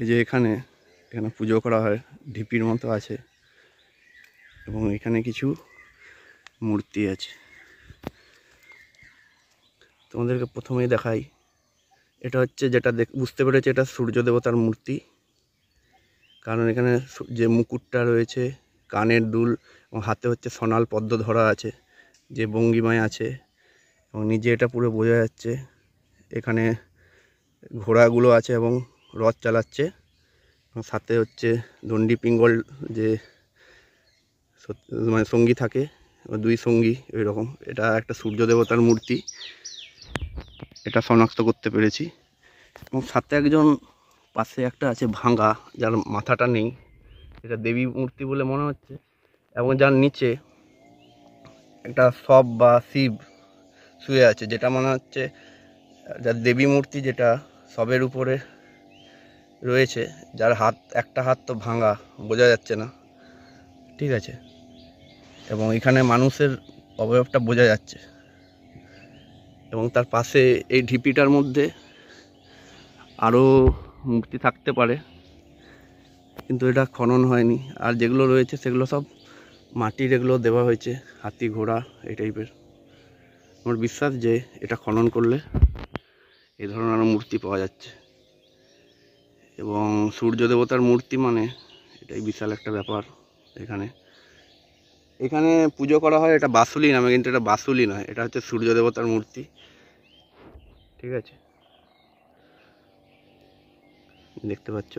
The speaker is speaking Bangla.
এই যে এখানে পুজো করা হয়, ঢিপির মতো আছে এবং এখানে কিছু মূর্তি আছে। তোমাদেরকে প্রথমেই দেখাই, এটা হচ্ছে যেটা বুঝতে পেরেছে এটা সূর্য দেবতার মূর্তি। কারণ এখানে যে মুকুটটা রয়েছে, কানের দুল এবং হাতে হচ্ছে সোনাল পদ্ম ধরা আছে, যে ভঙ্গিমায় আছে এবং নিজে এটা পুরো বোঝা যাচ্ছে। এখানে ঘোড়াগুলো আছে এবং রথ চালাচ্ছে এবং সাথে হচ্ছে দণ্ডি পিঙ্গল যে মানে সঙ্গী থাকে, দুই সঙ্গী এরকম। এটা একটা সূর্য দেবতার মূর্তি, এটা শনাক্ত করতে পেরেছি। এবং সাথে একজন পাশে একটা আছে ভাঙা, যার মাথাটা নেই, এটা দেবী মূর্তি বলে মনে হচ্ছে। এবং যার নিচে একটা সব বা শিব শুয়ে আছে, যেটা মনে হচ্ছে যার দেবী মূর্তি, যেটা সবের উপরে রয়েছে, যার হাত, একটা হাত তো ভাঙা, বোঝা যাচ্ছে না, ঠিক আছে। এবং এখানে মানুষের অবয়বটা বোঝা যাচ্ছে। এবং তার পাশে এই ঢিপিটার মধ্যে আরও মূর্তি থাকতে পারে, কিন্তু এটা খনন হয়নি। আর যেগুলো রয়েছে সেগুলো সব মাটির, এগুলো দেওয়া হয়েছে, হাতি ঘোড়া এই টাইপের। আমার বিশ্বাস যে এটা খনন করলে এই ধরনের আরও মূর্তি পাওয়া যাচ্ছে। এবং সূর্য দেবতার মূর্তি মানে এটাই বিশাল একটা ব্যাপার। এখানে পুজো করা হয়, এটা বাসুলি নামে, কিন্তু এটা বাসুলি নয়, এটা হচ্ছে সূর্য দেবতার মূর্তি, ঠিক আছে, দেখতে পাচ্ছ।